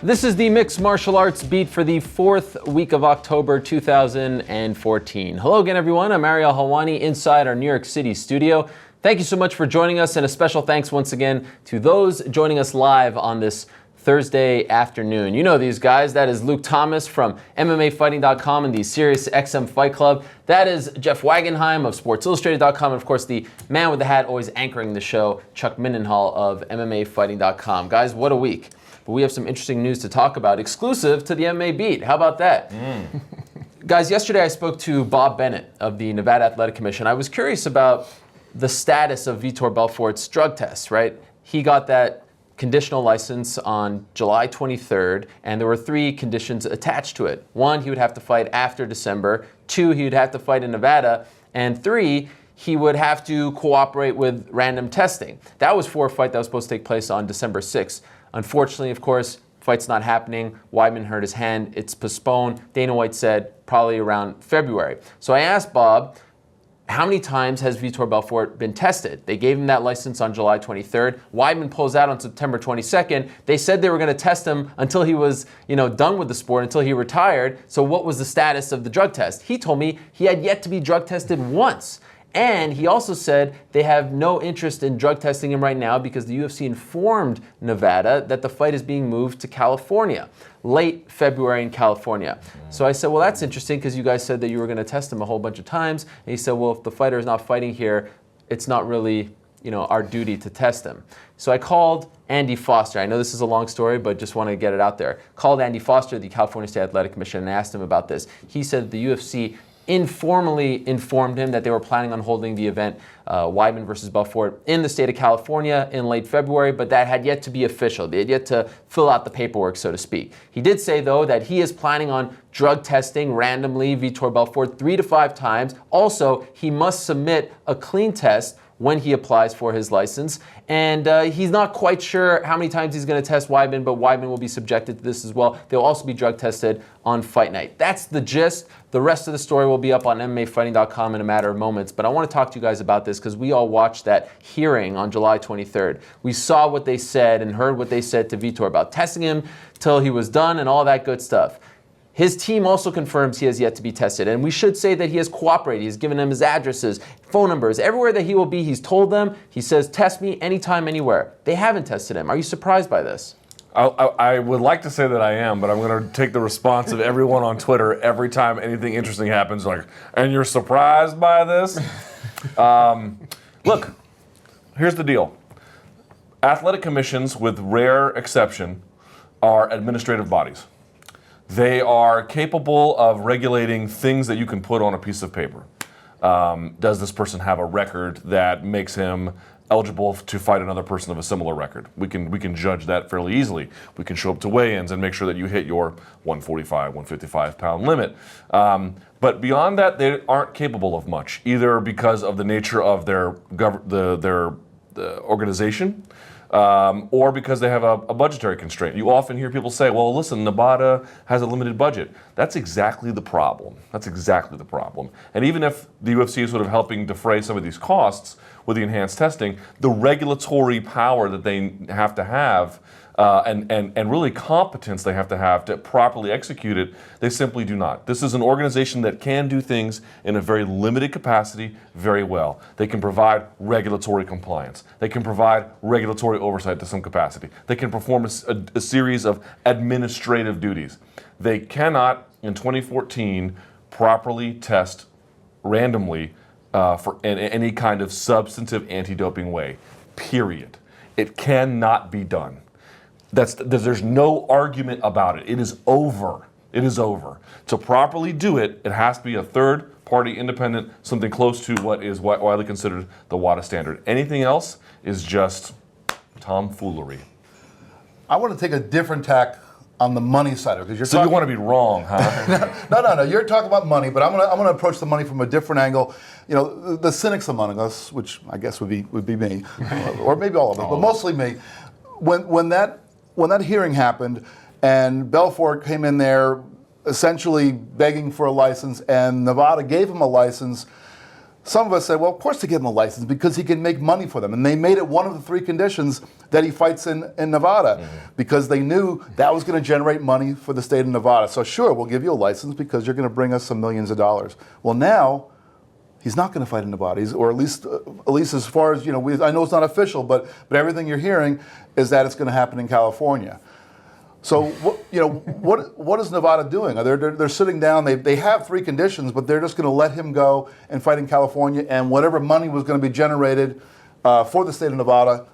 This is the Mixed Martial Arts Beat for the 4th week of October 2014. Hello again, everyone. I'm Ariel Helwani inside our New York City studio. Thank you so much for joining us, and a special thanks once again to those joining us live on this Thursday afternoon. You know these guys. That is Luke Thomas from MMAfighting.com and the Sirius XM Fight Club. That is Jeff Wagenheim of SportsIllustrated.com, and of course the man with the hat always anchoring the show, Chuck Mindenhall of MMAfighting.com. Guys, what a week. But we have some interesting news to talk about, exclusive to the MMA Beat. How about that? Guys, yesterday I spoke to Bob Bennett of the Nevada Athletic Commission. I was curious about the status of Vitor Belfort's drug test, right? He got that conditional license on July 23rd, and there were 3 conditions attached to it. 1, he would have to fight after December. 2, he would have to fight in Nevada. And 3, he would have to cooperate with random testing. That was for a fight that was supposed to take place on December 6th. Unfortunately, of course, fight's not happening. Weidman hurt his hand. It's postponed. Dana White said probably around February. So I asked Bob, how many times has Vitor Belfort been tested? They gave him that license on July 23rd. Weidman pulls out on September 22nd. They said they were going to test him until he was, done with the sport, until he retired. So what was the status of the drug test? He told me he had yet to be drug tested once. And he also said they have no interest in drug testing him right now because the UFC informed Nevada that the fight is being moved to California, late February in California. So I said, well, that's interesting because you guys said that you were going to test him a whole bunch of times. And he said, well, if the fighter is not fighting here, it's not really, our duty to test him. So I called Andy Foster. I know this is a long story, but just want to get it out there. Called Andy Foster, the California State Athletic Commission, and asked him about this. He said the UFC informally informed him that they were planning on holding the event, Weidman versus Belfort, in the state of California in late February, but that had yet to be official. They had yet to fill out the paperwork, so to speak. He did say, though, that he is planning on drug testing randomly Vitor Belfort 3 to 5 times. Also, he must submit a clean test when he applies for his license. And he's not quite sure how many times he's going to test Weidman, but Weidman will be subjected to this as well. They'll also be drug tested on fight night. That's the gist. The rest of the story will be up on MMAfighting.com in a matter of moments. But I want to talk to you guys about this because we all watched that hearing on July 23rd. We saw what they said and heard what they said to Vitor about testing him till he was done and all that good stuff. His team also confirms he has yet to be tested. And we should say that he has cooperated. He's given them his addresses, phone numbers, everywhere that he will be. He's told them. He says, test me anytime, anywhere. They haven't tested him. Are you surprised by this? I would like to say that I am, but I'm going to take the response of everyone on Twitter every time anything interesting happens, like, and you're surprised by this? Look, here's the deal. Athletic commissions, with rare exception, are administrative bodies. They are capable of regulating things that you can put on a piece of paper. Does this person have a record that makes him eligible to fight another person of a similar record? We can judge that fairly easily. We can show up to weigh-ins and make sure that you hit your 145, 155 pound limit. But beyond that, they aren't capable of much, either because of the nature of their organization, or because they have a budgetary constraint. You often hear people say, well, listen, Nevada has a limited budget. That's exactly the problem. And even if the UFC is sort of helping defray some of these costs with the enhanced testing, the regulatory power that they have to have and really competence they have to properly execute it, they simply do not. This is an organization that can do things in a very limited capacity very well. They can provide regulatory compliance. They can provide regulatory oversight to some capacity. They can perform a series of administrative duties. They cannot, in 2014, properly test randomly in any kind of substantive anti-doping way, period. It cannot be done. There's no argument about it. It is over. To properly do it, it has to be a third-party independent, something close to what is widely considered the WADA standard. Anything else is just tomfoolery. I want to take a different tack on the money side of it. So you want to be wrong, huh? No. You're talking about money, but I'm gonna approach the money from a different angle. The cynics among us, which I guess would be me, or maybe all of us, but mostly me. When that hearing happened, and Belfort came in there essentially begging for a license, and Nevada gave him a license, some of us say, well, of course they give him a license because he can make money for them. And they made it one of the 3 conditions that he fights in Nevada because they knew that was going to generate money for the state of Nevada. So sure, we'll give you a license because you're going to bring us some millions of dollars. Well, now he's not going to fight in Nevada, or at least as far as, I know it's not official, but everything you're hearing is that it's going to happen in California. So what is Nevada doing? They're sitting down. They have 3 conditions, but they're just going to let him go and fight in California, and whatever money was going to be generated for the state of Nevada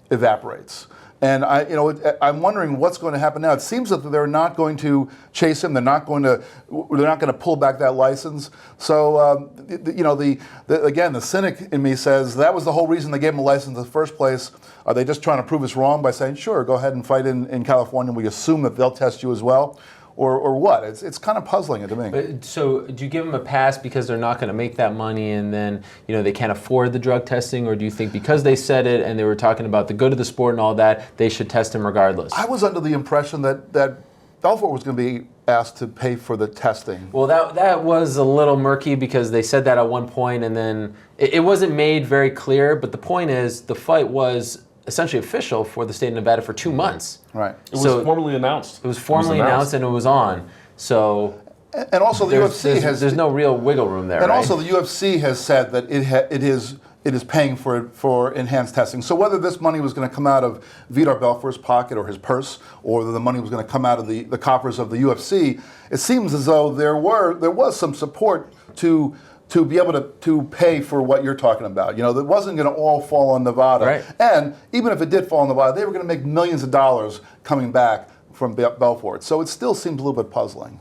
evaporates. And I'm wondering what's going to happen now. It seems that they're not going to chase him. They're not going to pull back that license. So again, the cynic in me says that was the whole reason they gave him a license in the first place. Are they just trying to prove us wrong by saying, sure, go ahead and fight in California? We assume that they'll test you as well. Or what? It's kind of puzzling to me. So do you give them a pass because they're not going to make that money and then they can't afford the drug testing, or do you think because they said it and they were talking about the good of the sport and all that, they should test him regardless? I was under the impression that Belfort was going to be asked to pay for the testing. Well, that was a little murky because they said that at one point and then it wasn't made very clear. But the point is, the fight was essentially official for the state of Nevada for 2 months. Right. It was formally announced. It was formally announced and it was on. So. And also the UFC there's no real wiggle room there. And right? also the UFC has said that it is paying for enhanced testing. So whether this money was going to come out of Vitor Belfort's pocket or his purse, or the money was going to come out of the coffers of the UFC, it seems as though there was some support to be able to pay for what you're talking about. That wasn't going to all fall on Nevada. Right. And even if it did fall on Nevada, they were going to make millions of dollars coming back from Belfort. So it still seems a little bit puzzling.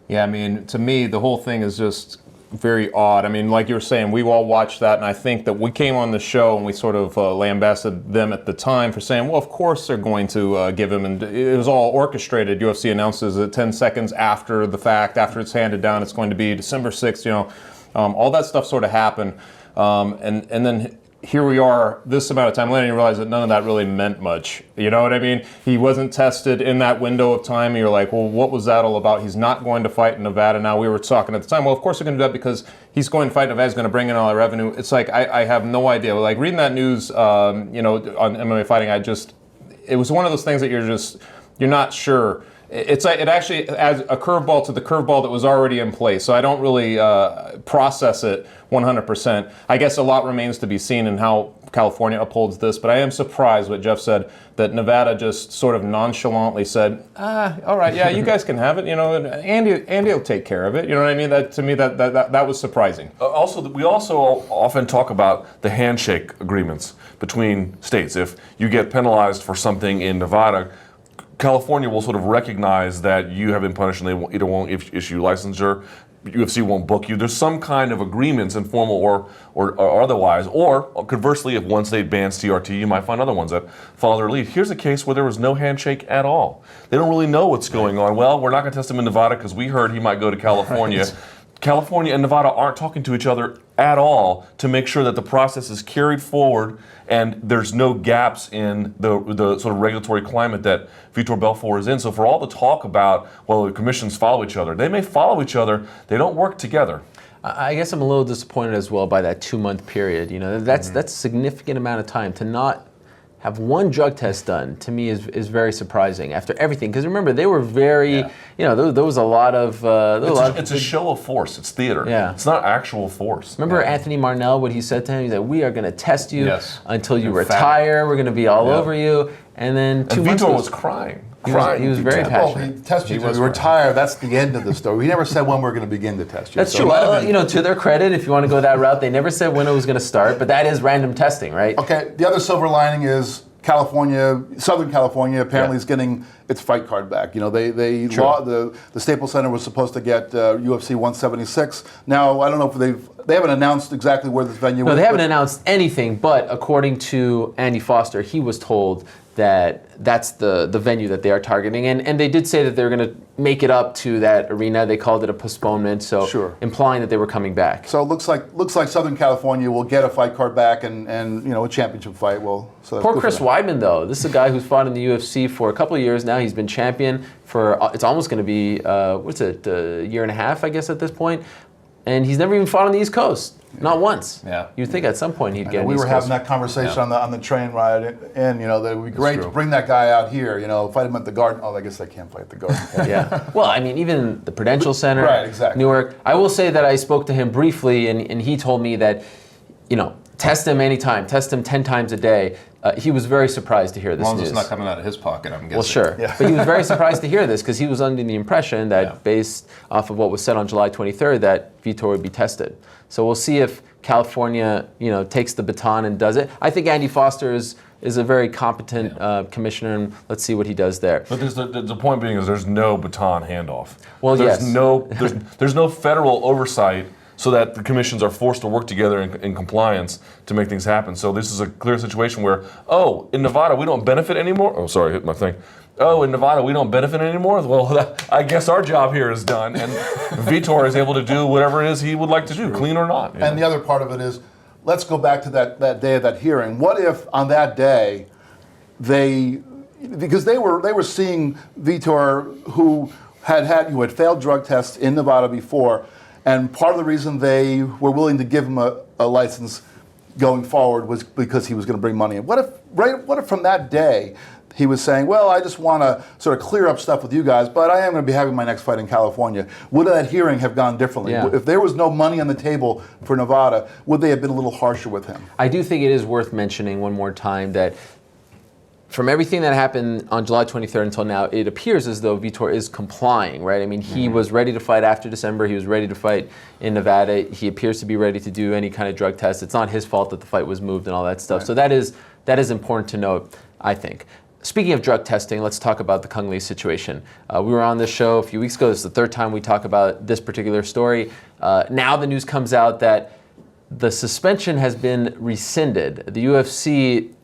Yeah, I mean, to me, the whole thing is just very odd. I mean, like you were saying, we all watched that, and I think that we came on the show and we sort of lambasted them at the time for saying, well, of course they're going to give him, and it was all orchestrated. UFC announces it 10 seconds after the fact, after it's handed down, it's going to be December 6th, all that stuff sort of happened. And then here we are this amount of time later, and you realize that none of that really meant much. You know what I mean? He wasn't tested in that window of time. You're like, well, what was that all about? He's not going to fight in Nevada now. We were talking at the time, well, of course they're going to do that because he's going to fight in Nevada. He's going to bring in all that revenue. It's like, I have no idea. Like reading that news, on MMA Fighting, it was one of those things that you're not sure. It's like it actually adds a curveball to the curveball that was already in place. So I don't really process it 100%. I guess a lot remains to be seen in how California upholds this. But I am surprised what Jeff said, that Nevada just sort of nonchalantly said, all right, yeah, you guys can have it. Andy will take care of it. You know what I mean? That to me, that was surprising. We also often talk about the handshake agreements between states. If you get penalized for something in Nevada, California will sort of recognize that you have been punished and they either won't issue licensure, UFC won't book you. There's some kind of agreements, informal or otherwise. Or conversely, if one state bans TRT, you might find other ones that follow their lead. Here's a case where there was no handshake at all. They don't really know what's going on. Well, we're not going to test him in Nevada because we heard he might go to California. Right. California and Nevada aren't talking to each other at all to make sure that the process is carried forward and there's no gaps in the sort of regulatory climate that Vitor Belfort is in. So for all the talk about, well, the commissions follow each other, they may follow each other, they don't work together. I guess I'm a little disappointed as well by that 2-month period. That's a significant amount of time to not have one drug test done. To me is very surprising after everything. Because remember, they were very, there was a lot of. It's a show of force. It's theater. Yeah. It's not actual force. Remember Anthony Marnell, what he said to him? He said, "We are going to test you until you retire. We're going to be all over you." And then 2 months. Vitor was crying. He was very passionate. Well, he tested you. You retire. That's the end of the story. He never said when we're going to begin to test you. That's true. Well, to their credit, if you want to go that route, they never said when it was going to start. But that is random testing, right? Okay. The other silver lining is Southern California apparently is getting its fight card back. The Staples Center was supposed to get UFC 176. Now I don't know if they haven't announced exactly where this venue is. No, they haven't announced anything. But according to Andy Foster, he was told that that's the venue that they are targeting, and they did say that they're going to make it up to that arena. They called it a postponement, so implying that they were coming back. So it looks like Southern California will get a fight card back, and a championship fight will. So poor Chris Weidman, though. This is a guy who's fought in the UFC for a couple of years now. He's been champion for it's almost going to be a year and a half, I guess, at this point, and he's never even fought on the East Coast. Not once. Yeah. You'd think at some point he'd get. We an were East having Coast. that conversation on the train ride in. That it would be great to bring that guy out here. Fight him at the Garden. Oh, I guess they can't play at the Garden. Yeah. Well, I mean, even the Prudential Center, Right, exactly. Newark. I will say that I spoke to him briefly, and he told me that, test him anytime, test him 10 times a day. He was very surprised to hear this As long as news. it's not coming out of his pocket, I'm guessing. Well, sure. Yeah. But he was very surprised to hear this because he was under the impression that, based off of what was said on July 23rd, that Vitor would be tested. So we'll see if California, takes the baton and does it. I think Andy Foster is a very competent commissioner, and let's see what he does there. But the point being is there's no baton handoff. Well, there's yes. there's no federal oversight so that the commissions are forced to work together in compliance to make things happen. So this is a clear situation where, in Nevada we don't benefit anymore. Oh, sorry, I hit my thing. Oh, in Nevada we don't benefit anymore? Well, I guess our job here is done, and Vitor is able to do whatever it is he would like to do, clean or not. And the other part of it is, let's go back to that day of that hearing. What if on that day because they were seeing Vitor who had failed drug tests in Nevada before, and part of the reason they were willing to give him a license going forward was because he was going to bring money in. What if from that day he was saying, well, I just want to sort of clear up stuff with you guys, but I am going to be having my next fight in California. Would that hearing have gone differently? Yeah. If there was no money on the table for Nevada, would they have been a little harsher with him? I do think it is worth mentioning one more time that from everything that happened on July 23rd until now, it appears as though Vitor is complying, right? I mean, he was ready to fight after December. He was ready to fight in Nevada. He appears to be ready to do any kind of drug test. It's not his fault that the fight was moved and all that stuff. Right. So that is important to note, I think. Speaking of drug testing, let's talk about the Cung situation. We were on this show a few weeks ago. This is the third time we talk about this particular story. Now the news comes out that the suspension has been rescinded. The UFC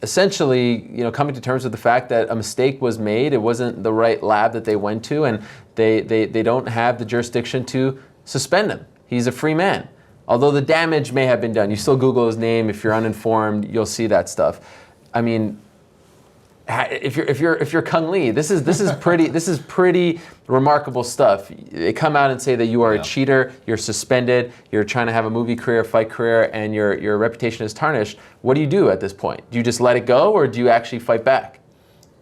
essentially, coming to terms with the fact that a mistake was made. It wasn't the right lab that they went to, and they don't have the jurisdiction to suspend him. He's a free man. Although the damage may have been done. You still Google his name. If you're uninformed, you'll see that stuff. I mean, if you're Cung Le, this is pretty remarkable stuff. They come out and say that you are a cheater, you're suspended, you're trying to have a movie career, fight career, and your reputation is tarnished. What do you do at this point? Do you just let it go, or do you actually fight back?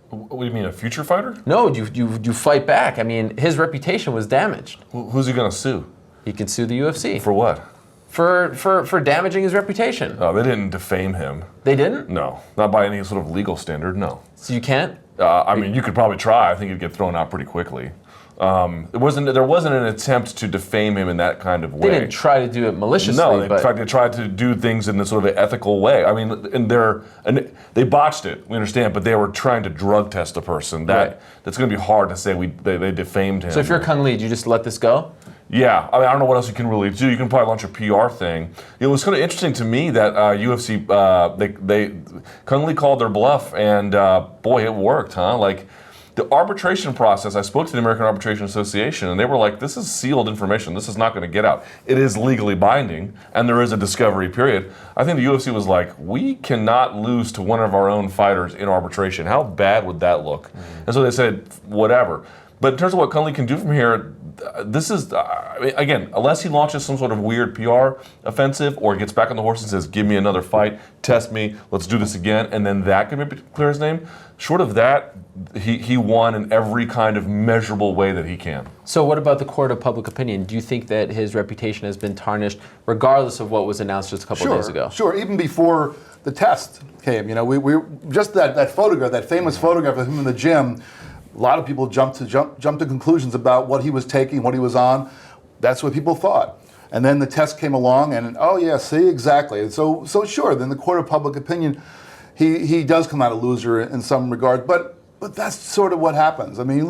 What do you mean, a future fighter? No, you fight back. I mean, his reputation was damaged. Who's he going to sue? He can sue the UFC. For what? For damaging his reputation. Oh, they didn't defame him. They didn't? No, not by any sort of legal standard, no. So you can't? I mean, you could probably try. I think you'd get thrown out pretty quickly. There wasn't an attempt to defame him in that kind of way. They didn't try to do it maliciously. No, in fact, they tried to do things in a sort of an ethical way. I mean, and they botched it, we understand, but they were trying to drug test a person. That's going to be hard to say they defamed him. So if you're Cung Le, do you just let this go? Yeah, I mean, I don't know what else you can really do. You can probably launch a PR thing. It was kind of interesting to me that UFC, Cung Le called their bluff, and boy, it worked, huh? Like, the arbitration process, I spoke to the American Arbitration Association, and they were like, this is sealed information. This is not going to get out. It is legally binding, and there is a discovery period. I think the UFC was like, we cannot lose to one of our own fighters in arbitration. How bad would that look? And so they said, whatever. But in terms of what Cung Le can do from here, this is, again, unless he launches some sort of weird PR offensive or gets back on the horse and says, give me another fight, test me, let's do this again, and then that can maybe clear his name. Short of that, he won in every kind of measurable way that he can. So what about the court of public opinion? Do you think that his reputation has been tarnished regardless of what was announced just a couple of days ago? Sure, even before the test came, we just that photograph, that famous photograph of him in the gym. A lot of people jumped to conclusions about what he was taking, what he was on. That's what people thought. And then the test came along, and oh yeah, see, exactly. And so sure, then the court of public opinion, he does come out a loser in some regard, but that's sort of what happens. I mean,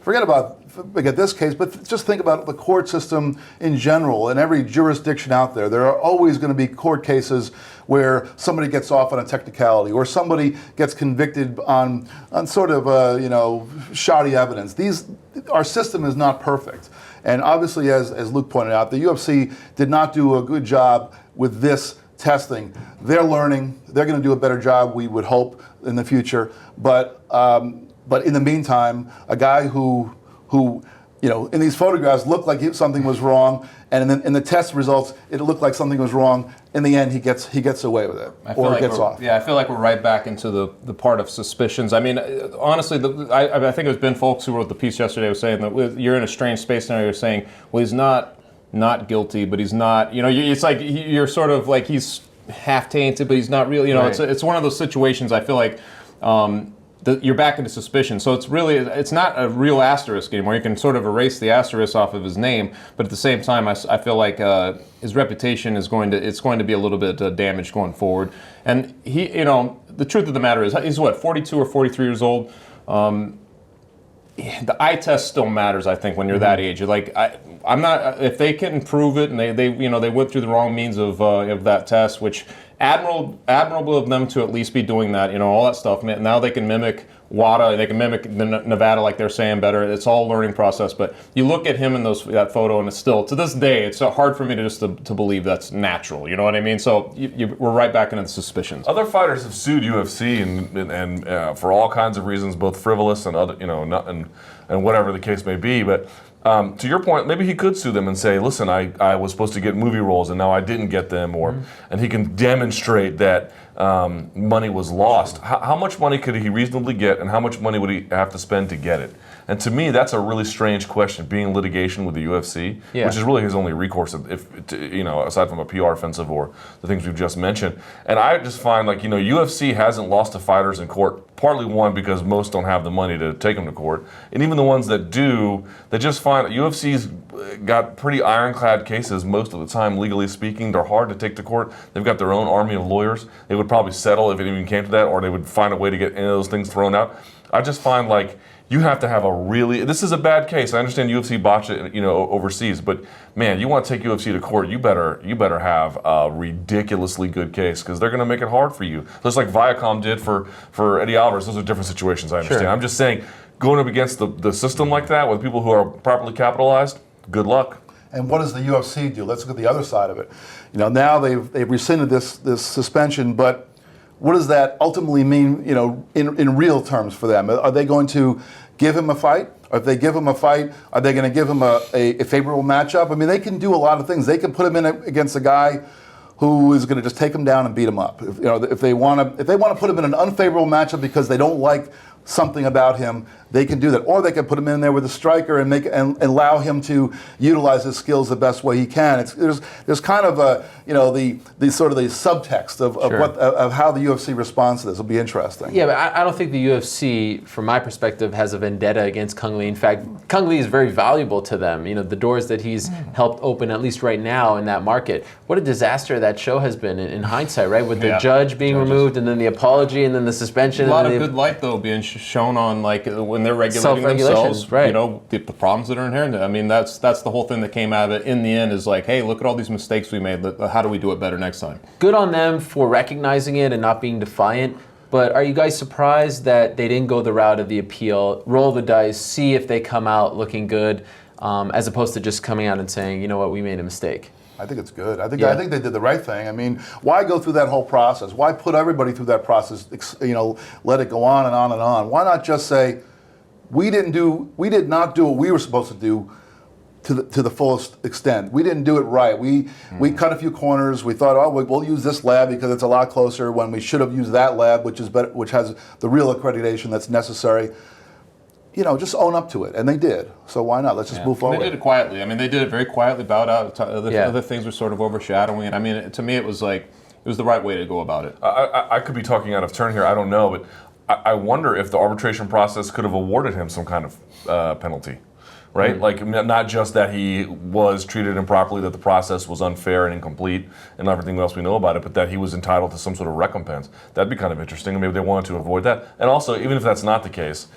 forget about this case, but just think about the court system in general. In every jurisdiction out there, there are always going to be court cases where somebody gets off on a technicality or somebody gets convicted on sort of shoddy evidence. Our system is not perfect. And obviously, as Luke pointed out, the UFC did not do a good job with this testing. They're learning. They're going to do a better job, we would hope, in the future. But in the meantime, a guy who in these photographs, looked like something was wrong, and in the test results, it looked like something was wrong. In the end, he gets away with it, or gets off. Yeah, I feel like we're right back into the part of suspicions. I mean, honestly, I think it was Ben Folks who wrote the piece yesterday was saying that you're in a strange space now. You're saying, well, he's not guilty, but he's not. It's like you're sort of like he's half tainted, but he's not really. Right. It's one of those situations. I feel like. You're back into suspicion. So it's not a real asterisk anymore. You can sort of erase the asterisk off of his name, but at the same time, I feel like his reputation is going to be a little bit damaged going forward. And he, the truth of the matter is, he's 42 or 43 years old. The eye test still matters, I think, when you're that age. You're like, I'm not. If they can prove it, and they went through the wrong means of that test, which admirable of them to at least be doing that. All that stuff. Now they can mimic WADA, they can mimic Nevada, like they're saying better. It's all a learning process. But you look at him in that photo, and it's still to this day, it's hard for me to believe that's natural. You know what I mean? So we're right back into the suspicions. Other fighters have sued UFC and for all kinds of reasons, both frivolous and other, and whatever the case may be. But to your point, maybe he could sue them and say, "Listen, I was supposed to get movie roles and now I didn't get them," and he can demonstrate that money was lost. How much money could he reasonably get, and how much money would he have to spend to get it? And to me, that's a really strange question, being in litigation with the UFC, which is really his only recourse, aside from a PR offensive or the things we've just mentioned. And I just find, UFC hasn't lost to fighters in court, partly one, because most don't have the money to take them to court. And even the ones that do, they just find that UFC's got pretty ironclad cases most of the time, legally speaking. They're hard to take to court. They've got their own army of lawyers. They would probably settle if it even came to that, or they would find a way to get any of those things thrown out. I just find you have to have this is a bad case. I understand UFC botched it, overseas, but man, you want to take UFC to court, you better have a ridiculously good case, because they're going to make it hard for you. Just like Viacom did for Eddie Alvarez. Those are different situations, I understand. Sure. I'm just saying, going up against the system like that with people who are properly capitalized, good luck. And what does the UFC do? Let's look at the other side of it. Now they've rescinded this suspension, but what does that ultimately mean, in real terms for them? Are they going to give him a fight? Or if they give him a fight, are they going to give him a favorable matchup? I mean, they can do a lot of things. They can put him in against a guy who is going to just take him down and beat him up. If they want to put him in an unfavorable matchup because they don't like something about him, they can do that. Or they can put him in there with a striker and allow him to utilize his skills the best way he can. There's kind of the sort of the subtext of how the UFC responds to this. It'll be interesting. Yeah, but I don't think the UFC, from my perspective, has a vendetta against Cung Le. In fact, Cung Le is very valuable to them. The doors that he's helped open, at least right now, in that market. What a disaster that show has been in hindsight, right? With the judge being removed, and then the apology, and then the suspension. A lot of good light, though, being shown on when they're regulating themselves, right. The problems that are inherent. I mean, that's the whole thing that came out of it in the end is like, hey, look at all these mistakes we made. How do we do it better next time? Good on them for recognizing it and not being defiant. But are you guys surprised that they didn't go the route of the appeal, roll the dice, see if they come out looking good, as opposed to just coming out and saying, you know what, we made a mistake? I think it's good. I think they did the right thing. I mean, why go through that whole process? Why put everybody through that process? Let it go on and on and on. Why not just say, we did not do what we were supposed to do to the fullest extent. We didn't do it right. We cut a few corners. We thought, we'll use this lab because it's a lot closer, when we should have used that lab, which is better, which has the real accreditation that's necessary. Just own up to it, and they did. So why not? Let's just move forward. They did it quietly. I mean, they did it very quietly. Bowed out. Other things were sort of overshadowing it. I mean, to me, it was the right way to go about it. I could be talking out of turn here. I don't know, but I wonder if the arbitration process could have awarded him some kind of penalty, right? Mm-hmm. Like, not just that he was treated improperly, that the process was unfair and incomplete, and everything else we know about it, but that he was entitled to some sort of recompense. That'd be kind of interesting, and maybe they wanted to avoid that. And also, even if that's not the case,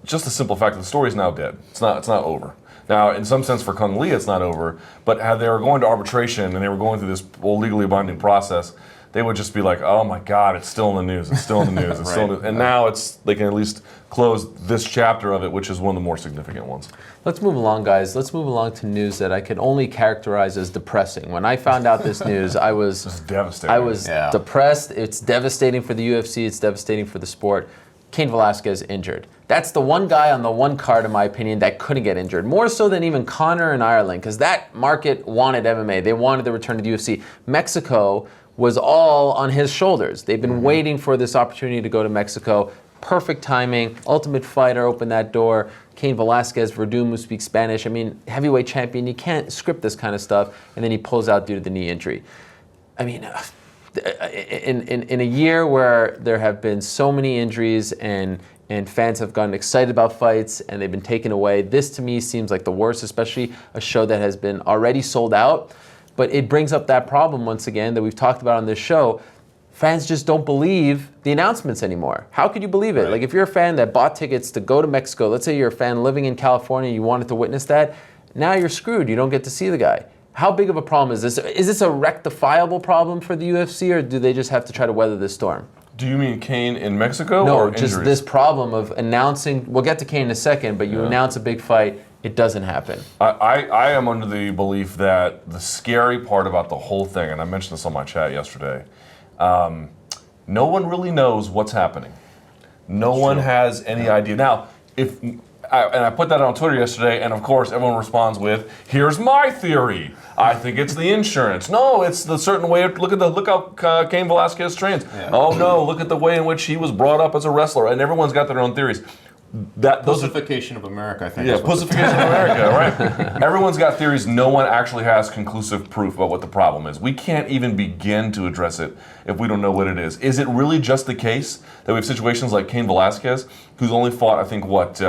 just the simple fact that the story is now dead. It's not over. Now, in some sense, for Cung Le, it's not over, but had they were going to arbitration and they were going through this legally binding process, they would just be like, oh my God, it's still in the news, it's still in the news, it's still in the news. And now they can at least close this chapter of it, which is one of the more significant ones. Let's move along, guys. Let's move along to news that I could only characterize as depressing. When I found out this news, I was devastating. I was depressed. It's devastating for the UFC, it's devastating for the sport. Cain Velasquez injured. That's the one guy on the one card, in my opinion, that couldn't get injured. More so than even Conor and Ireland, because that market wanted MMA. They wanted the return to the UFC. Mexico was all on his shoulders. They've been waiting for this opportunity to go to Mexico. Perfect timing. Ultimate Fighter opened that door. Cain Velasquez, Verdum, who speaks Spanish. I mean, heavyweight champion, you can't script this kind of stuff, and then he pulls out due to the knee injury. I mean, in a year where there have been so many injuries and fans have gotten excited about fights and they've been taken away, this to me seems like the worst, especially a show that has been already sold out. But it brings up that problem once again that we've talked about on this show. Fans just don't believe the announcements anymore. How could you believe it? Right. Like if you're a fan that bought tickets to go to Mexico, let's say you're a fan living in California, you wanted to witness that, now you're screwed. You don't get to see the guy. How big of a problem is this? Is this a rectifiable problem for the UFC, or do they just have to try to weather this storm? Do you mean Cain in Mexico No, or just injuries? this problem of announcing, we'll get to Cain in a second, but you announce a big fight, it doesn't happen. I am under the belief that the scary part about the whole thing, and I mentioned this on my chat yesterday, no one really knows what's happening. No one has any idea. Now, I put that on Twitter yesterday, and of course everyone responds with, "Here's my theory. I think it's the insurance. No, it's the certain way. Look how Cain Velasquez trains. Yeah. Oh no, look at the way in which he was brought up as a wrestler." And everyone's got their own theories. Pussification of America, I think. Yeah, pussification of America, right? Everyone's got theories. No one actually has conclusive proof about what the problem is. We can't even begin to address it if we don't know what it is. Is it really just the case that we have situations like Cain Velasquez, who's only fought, I think, was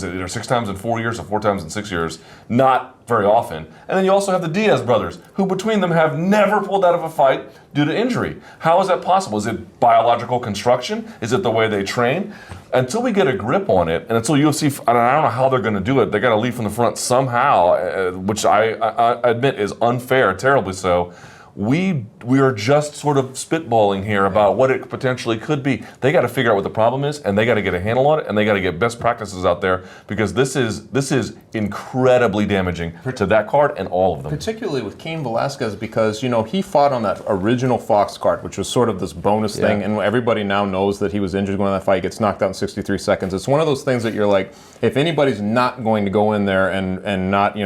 it either 6 times in 4 years or 4 times in 6 years? Not very often. And then you also have the Diaz brothers, who between them have never pulled out of a fight due to injury. How is that possible? Is it biological construction? Is it the way they train? Until we get a grip on it, and until UFC, I don't know how they're going to do it. They got to lead from the front somehow, which I admit is unfair, terribly so. We are just sort of spitballing here about what it potentially could be. They got to figure out what the problem is, and they got to get a handle on it, and they got to get best practices out there, because this is incredibly damaging to that card and all of them. Particularly with Cain Velasquez, because he fought on that original Fox card, which was sort of this bonus thing, and everybody now knows that he was injured going to that fight. He gets knocked out in 63 seconds. It's one of those things that you're like, if anybody's not going to go in there and not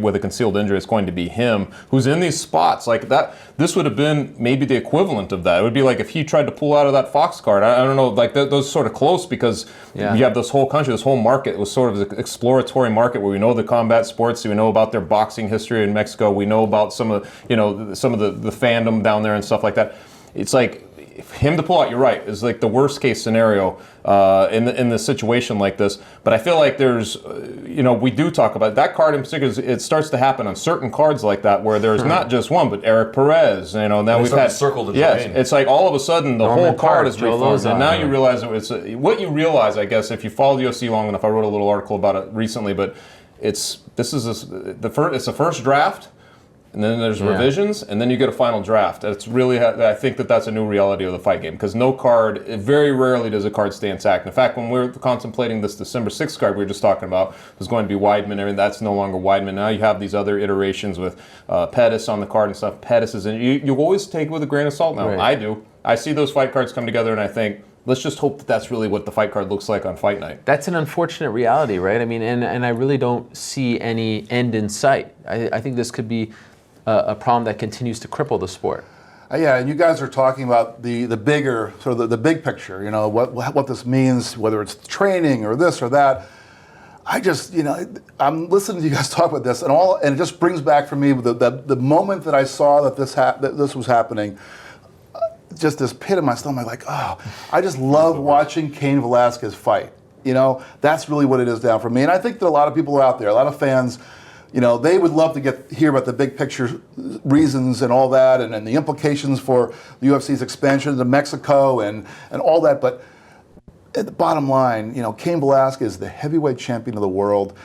with a concealed injury, it's going to be him, who's in these spots like that. This would have been maybe the equivalent of that. It would be like if he tried to pull out of that Fox card. I don't know, like those sort of close, because you have this whole country, this whole market. It was sort of an exploratory market where we know the combat sports, we know about their boxing history in Mexico, we know about some of the fandom down there and stuff like that. It's like, him to pull out, you're right, is like the worst case scenario in the situation like this. But I feel like there's, we do talk about that card in particular. It starts to happen on certain cards like that where there's not just one, but Eric Perez. Now we've had circle the yes, drain. it's like all of a sudden the whole card is reformed, and now you realize what you realize. I guess if you follow the UFC long enough, I wrote a little article about it recently, but it's the first draft. And then there's revisions, and then you get a final draft. It's really, I think that's a new reality of the fight game, because no card, very rarely does a card stay intact. In fact, when we're contemplating this December 6th card we were just talking about, was going to be Weidman, and that's no longer Weidman. Now you have these other iterations with Pettis on the card and stuff. Pettis is in. You always take it with a grain of salt now. Right. I do. I see those fight cards come together, and I think, let's just hope that that's really what the fight card looks like on fight night. That's an unfortunate reality, right? I mean, and I really don't see any end in sight. I think this could be a problem that continues to cripple the sport. Yeah, and you guys are talking about the bigger, sort of the big picture, what this means, whether it's training or this or that. I just, I'm listening to you guys talk about this, and it just brings back for me the moment that I saw that this was happening, just this pit in my stomach, like, oh, I just love watching Cain Velasquez fight. That's really what it is down for me. And I think that a lot of people are out there, a lot of fans, they would love to hear about the big picture reasons and all that, and the implications for the UFC's expansion to Mexico and all that. But at the bottom line, Cain Velasquez is the heavyweight champion of the world.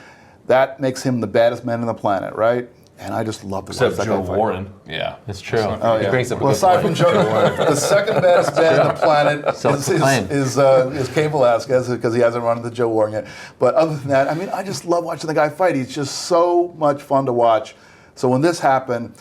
That makes him the baddest man on the planet, right? And I just love to watch that Joe guy fight. Warren. Yeah, it's true. Oh, He yeah. brings up a well, good aside point. from Joe Warren, the second baddest man on the planet is Cain Velasquez, because he hasn't run into Joe Warren yet. But other than that, I mean, I just love watching the guy fight. He's just so much fun to watch. So when this happened,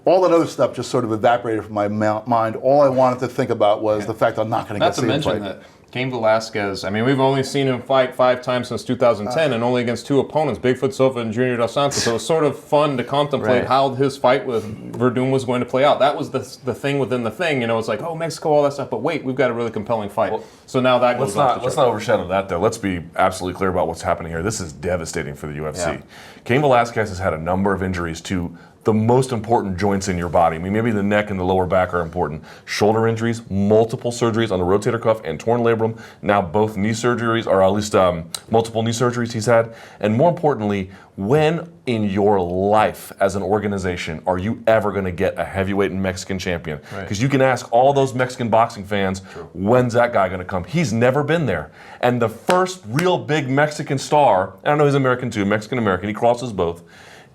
all that other stuff just sort of evaporated from my mind. All I wanted to think about was the fact I'm not going to get to see him fight. Not to mention Cain Velasquez, I mean, we've only seen him fight 5 times since 2010 and only against 2 opponents, Bigfoot Silva and Junior Dos Santos. So it was sort of fun to contemplate how his fight with Verdum was going to play out. That was the thing within the thing. You know, it's like, oh, Mexico, all that stuff. But wait, we've got a really compelling fight. Well, so now that goes off the Let's not overshadow that, though. Let's be absolutely clear about what's happening here. This is devastating for the UFC. Yeah. Cain Velasquez has had a number of injuries to the most important joints in your body. I mean, maybe the neck and the lower back are important. Shoulder injuries, multiple surgeries on the rotator cuff and torn labrum. Now both knee surgeries, or at least multiple knee surgeries he's had. And more importantly, when in your life as an organization are you ever going to get a heavyweight and Mexican champion? Because you can ask all those Mexican boxing fans, when's that guy going to come? He's never been there. And the first real big Mexican star, and I know he's American too, Mexican-American, he crosses both,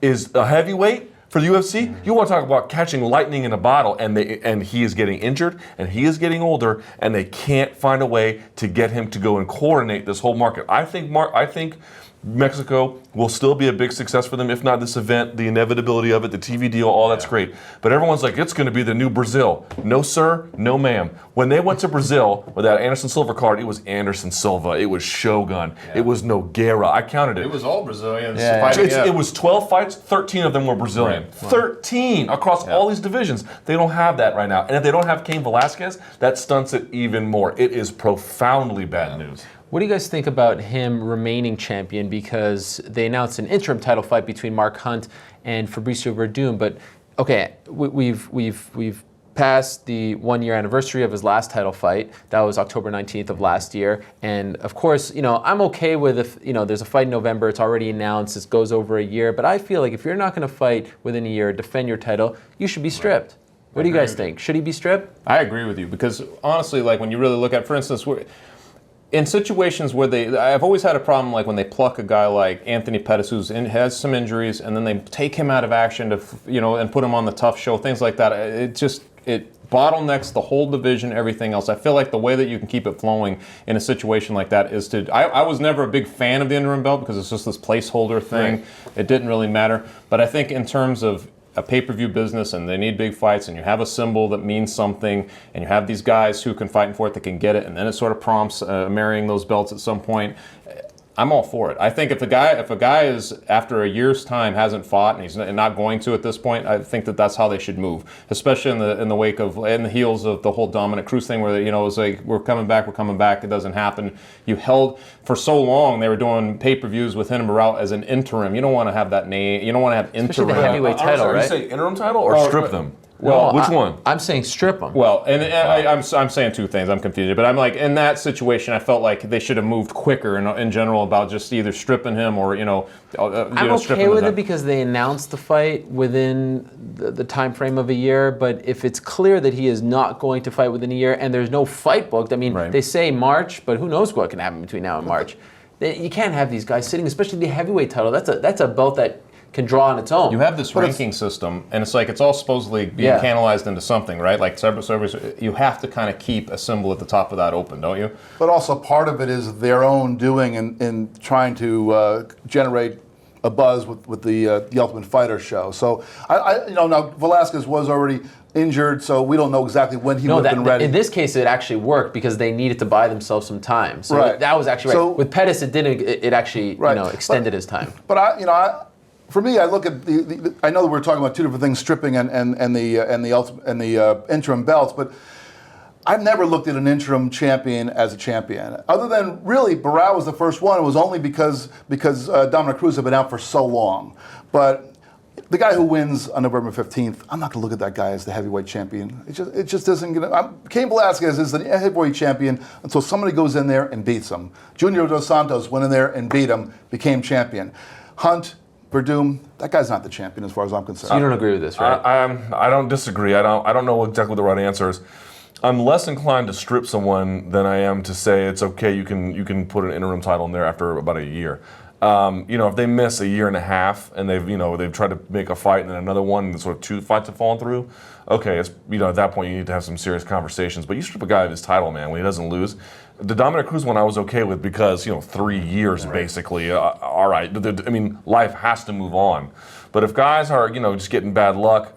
is a heavyweight. For the UFC, you want to talk about catching lightning in a bottle, and he is getting injured, and he is getting older, and they can't find a way to get him to go and coordinate this whole market. I think Mexico will still be a big success for them, if not this event, the inevitability of it, the TV deal, all that's great. But everyone's like, it's going to be the new Brazil. No, sir, no, ma'am. When they went to Brazil with that Anderson Silva card, it was Anderson Silva, it was Shogun, it was Nogueira. I counted it. It was all Brazilians. It was 12 fights, 13 of them were Brilliant. 13 across all these divisions. They don't have that right now. And if they don't have Cain Velasquez, that stunts it even more. It is profoundly bad news. What do you guys think about him remaining champion? Because they announced an interim title fight between Mark Hunt and Fabricio Verdum. But okay, we've passed the 1-year anniversary of his last title fight. That was October 19th of last year. And of course, you know, I'm okay with if, you know, there's a fight in November, it's already announced, it goes over a year. But I feel like if you're not going to fight within a year, defend your title, you should be stripped. What do you guys think? Should he be stripped? I agree with you because honestly, like when you really look at, for instance, in situations where I've always had a problem like when they pluck a guy like Anthony Pettis who has some injuries and then they take him out of action to, you know, and put him on the tough show, things like that. It bottlenecks the whole division, everything else. I feel like the way that you can keep it flowing in a situation like that is to, I was never a big fan of the interim belt because it's just this placeholder thing. Right. It didn't really matter. But I think in terms of a pay-per-view business and they need big fights and you have a symbol that means something and you have these guys who can fight for it that can get it and then it sort of prompts marrying those belts at some point, I'm all for it. I think if a guy is after a year's time hasn't fought and he's not going to at this point, I think that's how they should move, especially in the heels of the whole Dominic Cruz thing where, you know, it was like we're coming back, it doesn't happen. You held for so long. They were doing pay-per-views with him out as an interim. You don't want to have that name. You don't want to have interim. Especially the heavyweight title, right? You say interim title or strip them? Well, which one? I'm saying strip them. Well, and I'm saying two things. I'm confused, but I'm like in that situation, I felt like they should have moved quicker in general about just either stripping him or I'm okay with it because they announced the fight within the time frame of a year. But if it's clear that he is not going to fight within a year and there's no fight booked, I mean, they say March, but who knows what can happen between now and March? You can't have these guys sitting, especially the heavyweight title. That's a belt that can draw on its own. You have this ranking system, and it's like it's all supposedly being canalized into something, right? Like servers, you have to kind of keep a symbol at the top of that open, don't you? But also part of it is their own doing in trying to generate a buzz with the Ultimate Fighter show. So now Velasquez was already injured, so we don't know exactly when he would have been ready. In this case, it actually worked because they needed to buy themselves some time. So that was actually right. So, with Pettis, it didn't. It actually extended his time. But for me, I look at I know that we're talking about two different things: stripping and the interim belts. But I've never looked at an interim champion as a champion, other than really Barao was the first one. It was only because Dominic Cruz had been out for so long. But the guy who wins on November 15th, I'm not going to look at that guy as the heavyweight champion. It just isn't going to. Cain Velasquez is the heavyweight champion until somebody goes in there and beats him. Junior Dos Santos went in there and beat him, became champion. Hunt, Verdum, that guy's not the champion as far as I'm concerned. So you don't agree with this, right? I don't disagree. I don't know exactly what the right answer is. I'm less inclined to strip someone than I am to say it's okay. You can put an interim title in there after about a year. If they miss a year and a half and they've tried to make a fight and then another one and sort of two fights have fallen through, okay, it's at that point you need to have some serious conversations. But you strip a guy of his title, man, when he doesn't lose. The Dominic Cruz one I was okay with because 3 years basically. All right, life has to move on. But if guys are just getting bad luck,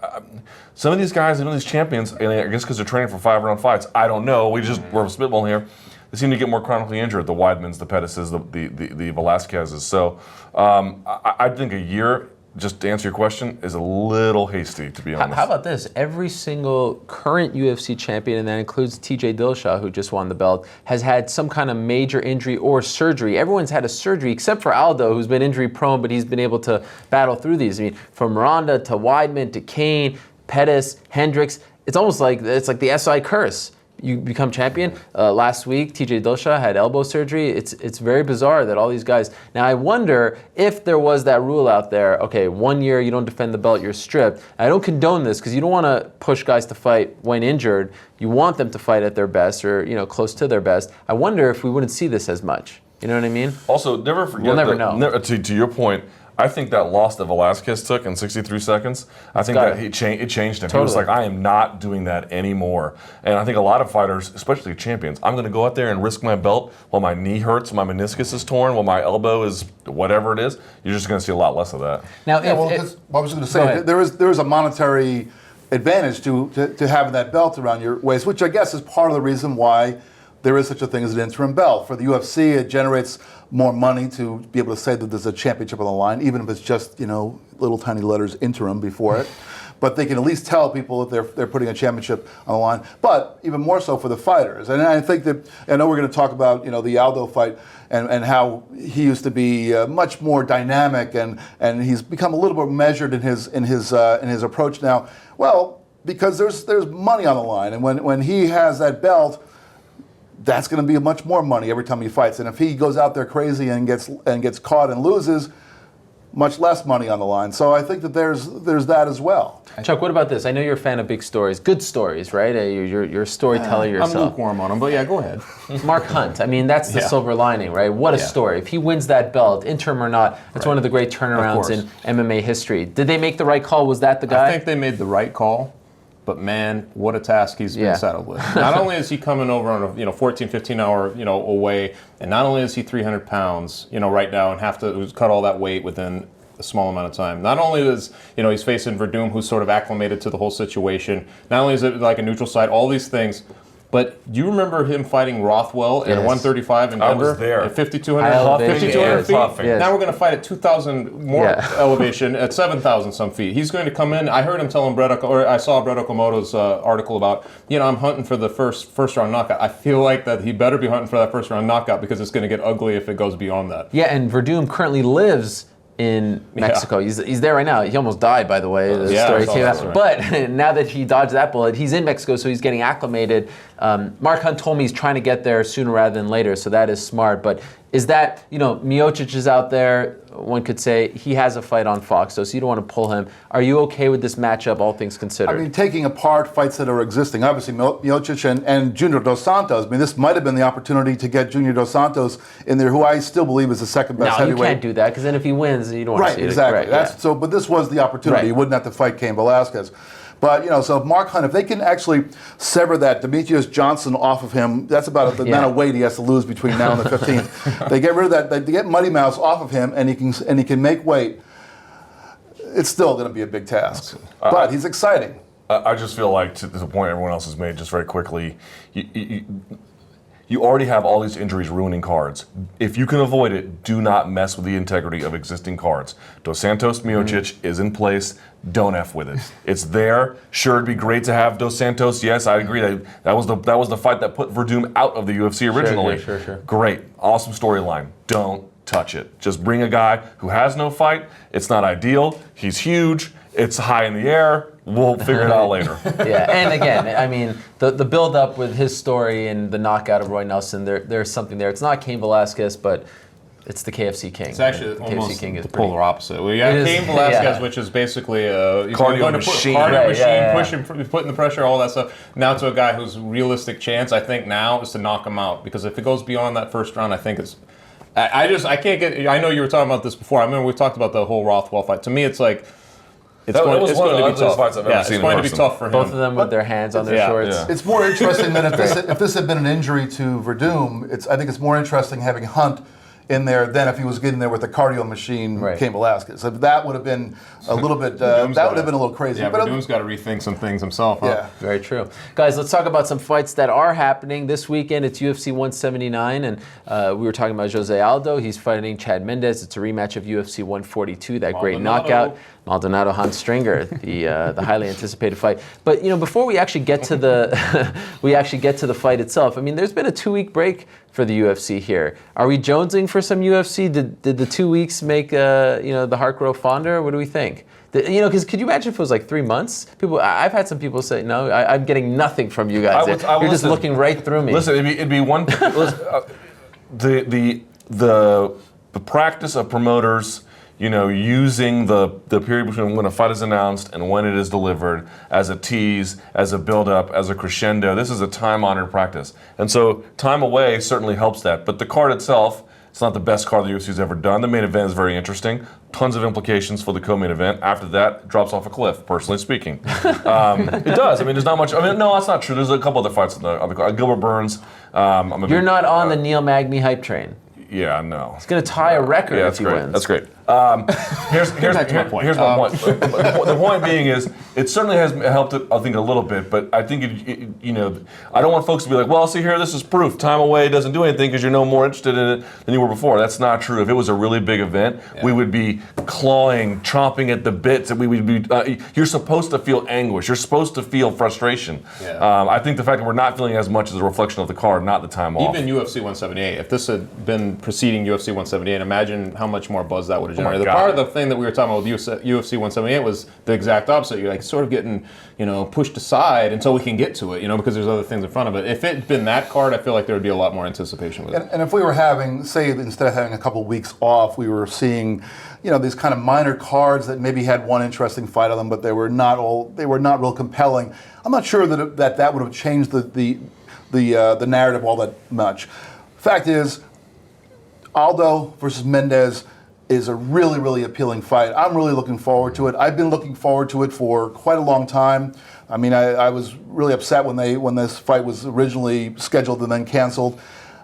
some of these guys, these champions, and I guess because they're training for 5-round fights, I don't know. We're spitballing here. they seem to get more chronically injured. The Weidmans, the Pettises, the Velasquezes. So I think a year, just to answer your question, is a little hasty, to be honest. How about this? Every single current UFC champion, and that includes TJ Dillashaw, who just won the belt, has had some kind of major injury or surgery. Everyone's had a surgery except for Aldo, who's been injury prone, but he's been able to battle through these. I mean, from Ronda to Weidman to Cain, Pettis, Hendricks, it's almost like the SI curse. You become champion. Last week, TJ Dillashaw had elbow surgery. It's very bizarre that all these guys. Now, I wonder if there was that rule out there. Okay, 1 year you don't defend the belt, you're stripped. I don't condone this because you don't want to push guys to fight when injured. You want them to fight at their best or close to their best. I wonder if we wouldn't see this as much. You know what I mean? Also, never forget. We'll never know. To your point. I think that loss that Velasquez took in 63 seconds, I think that it changed him. Totally. He was like, I am not doing that anymore. And I think a lot of fighters, especially champions, I'm going to go out there and risk my belt while my knee hurts, my meniscus is torn, while my elbow is whatever it is. You're just going to see a lot less of that. Now, I was going to say, there is a monetary advantage to having that belt around your waist, which I guess is part of the reason why there is such a thing as an interim belt. For the UFC, it generates more money to be able to say that there's a championship on the line, even if it's just, little tiny letters interim before it. But they can at least tell people that they're putting a championship on the line. But even more so for the fighters. And I think that, I know we're going to talk about, the Aldo fight and how he used to be much more dynamic and he's become a little bit measured in his approach now. Well, because there's money on the line. And when he has that belt, that's going to be much more money every time he fights. And if he goes out there crazy and gets caught and loses, much less money on the line. So I think that there's that as well. Chuck, what about this? I know you're a fan of big stories, good stories, right? You're a storyteller yourself. I'm lukewarm on them, but yeah, go ahead. Mark Hunt, I mean, that's the silver lining, right? What a story. If he wins that belt, interim or not, that's one of the great turnarounds in MMA history. Did they make the right call? Was that the guy? I think they made the right call. But man, what a task he's been saddled with. Not only is he coming over on a 14, 15 hour away, and not only is he 300 pounds right now and have to cut all that weight within a small amount of time. Not only is he's facing Verdum, who's sort of acclimated to the whole situation. Not only is it like a neutral side, all these things. But do you remember him fighting Rothwell at 135 in Denver? I was there. At 5,200 feet? Yeah. Now we're going to fight at 2,000 more elevation at 7,000 some feet. He's going to come in. I heard him telling I saw Brett Okamoto's article about, I'm hunting for the first round knockout. I feel like that he better be hunting for that first round knockout because it's going to get ugly if it goes beyond that. Yeah, and Verdum currently lives in Mexico. He's there right now. He almost died, by the way. The story came out. But now that he dodged that bullet, he's in Mexico, so he's getting acclimated. Mark Hunt told me he's trying to get there sooner rather than later, so that is smart. But is that, Miocic is out there, one could say he has a fight on Fox, so you don't want to pull him. Are you okay with this matchup, all things considered? I mean, taking apart fights that are existing, obviously Miocic and Junior Dos Santos, this might have been the opportunity to get Junior Dos Santos in there, who I still believe is the second best heavyweight. No, you can't do that, because then if he wins, you don't want to see it. Exactly. But this was the opportunity. He wouldn't have to fight Cain Velasquez. But, so Mark Hunt, if they can actually sever that Demetrius Johnson off of him, that's about the amount of weight he has to lose between now and the 15th. They get rid of that, they get Muddy Mouse off of him, and he can make weight. It's still going to be a big task. But he's exciting. I just feel like, to the point everyone else has made, just very quickly, you already have all these injuries ruining cards. If you can avoid it, do not mess with the integrity of existing cards. Dos Santos Miocic is in place. Don't F with it. It's there. Sure, it'd be great to have Dos Santos. Yes, I agree. That was the fight that put Verdum out of the UFC originally. Sure. Great. Awesome storyline. Don't touch it. Just bring a guy who has no fight. It's not ideal. He's huge. It's high in the air. We'll figure it out later. And again, the build-up with his story and the knockout of Roy Nelson, there's something there. It's not Cain Velasquez, but it's the KFC King. It's actually the almost KFC King is the polar opposite. We got Cain Velasquez, which is basically a cardio machine, putting the pressure, all that stuff. Now to a guy whose realistic chance, I think now, is to knock him out. Because if it goes beyond that first round, I think it's... I can't get... I know you were talking about this before. I remember we talked about the whole Rothwell fight. To me, it's like... It's going to be tough. Fights I've ever seen it's going to be tough for him. Both of them with their hands on their shorts. Yeah. It's more interesting than if this had been an injury to Verdum. I think it's more interesting having Hunt in there than if he was getting there with the cardio machine, Cain Velasquez. So that would have been a little bit. That would have been a little crazy. Yeah, but Verdum's got to rethink some things himself. Huh? Yeah, very true. Guys, let's talk about some fights that are happening this weekend. It's UFC 179, and we were talking about Jose Aldo. He's fighting Chad Mendes. It's a rematch of UFC 142. That great knockout. Maldonado Hans Stringer, the highly anticipated fight. But before we actually get to the fight itself, I mean, there's been a 2-week break for the UFC here. Are we jonesing for some UFC? Did the 2 weeks make the heart grow fonder? What do we think? Because could you imagine if it was like 3 months? I've had some people say, no, I'm getting nothing from you guys. You're just looking right through me. Listen, it'd be one. The practice of promoters, using the period between when a fight is announced and when it is delivered as a tease, as a build-up, as a crescendo. This is a time-honored practice. And so time away certainly helps that. But the card itself, it's not the best card the UFC's ever done. The main event is very interesting. Tons of implications for the co-main event. After that, it drops off a cliff, personally speaking. It does. I mean, there's not much. I mean, no, that's not true. There's a couple other fights on the card. Gilbert Burns. You're not on the Neil Magny hype train. Yeah, no. He's going to tie a record if he wins. That's great. Here's my point. The point being is, it certainly has helped it, I think, a little bit, but I think, I don't want folks to be like, well, see here, this is proof. Time away doesn't do anything because you're no more interested in it than you were before. That's not true. If it was a really big event, we would be clawing, chomping at the bits, and we would be, you're supposed to feel anguish. You're supposed to feel frustration. Yeah. I think the fact that we're not feeling as much is a reflection of the card, not the time off. Even UFC 178, if this had been preceding UFC 178, imagine how much more buzz that would have generated. Part of the thing that we were talking about with UFC 178 was the exact opposite. You're like sort of getting, pushed aside until we can get to it, because there's other things in front of it. If it had been that card, I feel like there would be a lot more anticipation with it. And if we were having, say, instead of having a couple of weeks off, we were seeing, these kind of minor cards that maybe had one interesting fight on them, but they were not real compelling. I'm not sure that would have changed the narrative all that much. Fact is, Aldo versus Mendes is a really, really appealing fight. I'm really looking forward to it. I've been looking forward to it for quite a long time. I mean, I was really upset when this fight was originally scheduled and then canceled.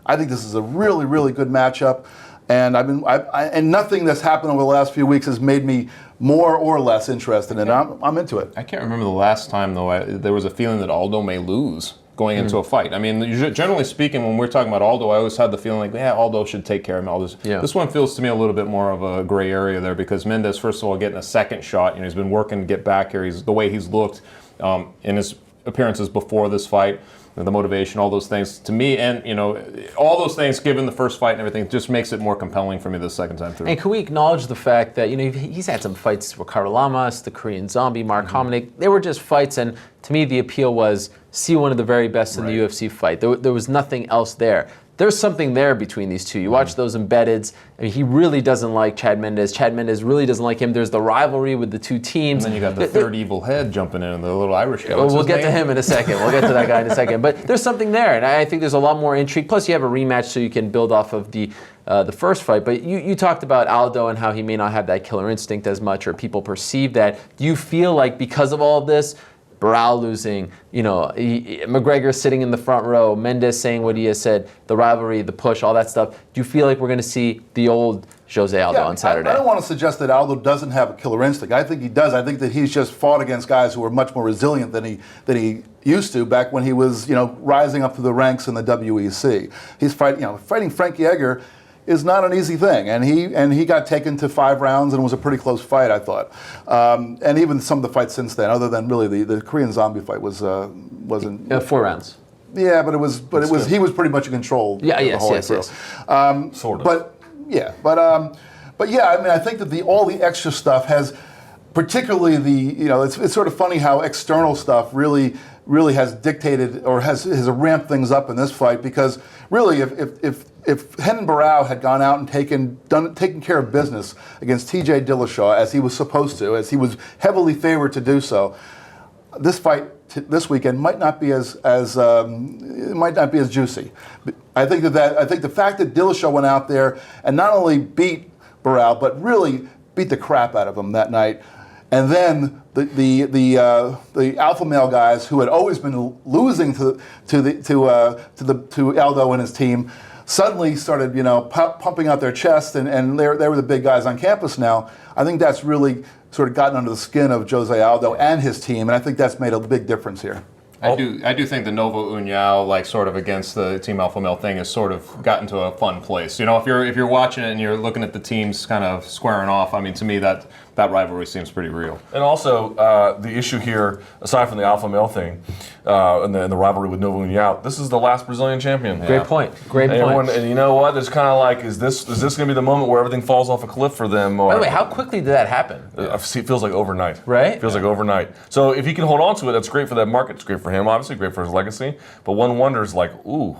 I think this is a really, really good matchup, and and nothing that's happened over the last few weeks has made me more or less interested in it. I'm into it. I can't remember the last time though there was a feeling that Aldo may lose going into a fight. I mean, generally speaking, when we're talking about Aldo, I always had the feeling like, Aldo should take care of Mendes. Yeah. This one feels to me a little bit more of a gray area there because Mendes, first of all, getting a second shot. He's been working to get back here. The way he's looked in his appearances before this fight, the motivation, all those things to me, and all those things given the first fight and everything, just makes it more compelling for me the second time through. And can we acknowledge the fact that he's had some fights with Ricardo Lamas, the Korean Zombie, Mark Hominick. They were just fights, and to me the appeal was see one of the very best in the UFC fight. There was nothing else there. There's something there between these two. You watch those embeddeds. I mean, he really doesn't like Chad Mendes. Chad Mendes really doesn't like him. There's the rivalry with the two teams. And then you got the third evil head jumping in, the little Irish guy. Well, we'll get to him in a second. We'll get to that guy in a second. But there's something there, and I think there's a lot more intrigue. Plus, you have a rematch, so you can build off of the first fight. But you talked about Aldo and how he may not have that killer instinct as much, or people perceive that. Do you feel like because of all of this, Barao losing, McGregor sitting in the front row, Mendes saying what he has said, the rivalry, the push, all that stuff. Do you feel like we're going to see the old Jose Aldo on Saturday? I don't want to suggest that Aldo doesn't have a killer instinct. I think he does. I think that he's just fought against guys who are much more resilient than he used to back when he was, rising up through the ranks in the WEC. He's fighting Frankie Edgar is not an easy thing, and he got taken to 5 rounds, and it was a pretty close fight, I thought. And even some of the fights since then, other than really the Korean Zombie fight wasn't 4 rounds. Yeah, but he was pretty much in control. Yeah, the whole way through. Sort of. But yeah, I mean, I think that all the extra stuff has, particularly it's sort of funny how external stuff really has dictated or has ramped things up in this fight, because really if Renan Barao had gone out and taken care of business against TJ Dillashaw as he was supposed to, as he was heavily favored to do so, this fight this weekend might not be as juicy. I think the fact that Dillashaw went out there and not only beat Barao but really beat the crap out of him that night. And then the alpha male guys who had always been losing to Aldo and his team suddenly started, pumping out their chest, and they were the big guys on campus now. I think that's really sort of gotten under the skin of Jose Aldo and his team, and I think that's made a big difference here. I do think the Novo União, like sort of against the Team Alpha Male thing, has sort of gotten to a fun place. If you're watching it and you're looking at the teams kind of squaring off, I mean, to me that rivalry seems pretty real. And also, the issue here, aside from the Alpha Male thing and the rivalry with Novo União, this is the last Brazilian champion. Great point. Great point. And you know what? There's kind of like, is this going to be the moment where everything falls off a cliff for them? Or, By the way, how quickly did that happen? It feels like overnight. Right? It feels like overnight. So if he can hold on to it, that's great for that market. It's great for him, obviously, great for his legacy. But one wonders, like, ooh,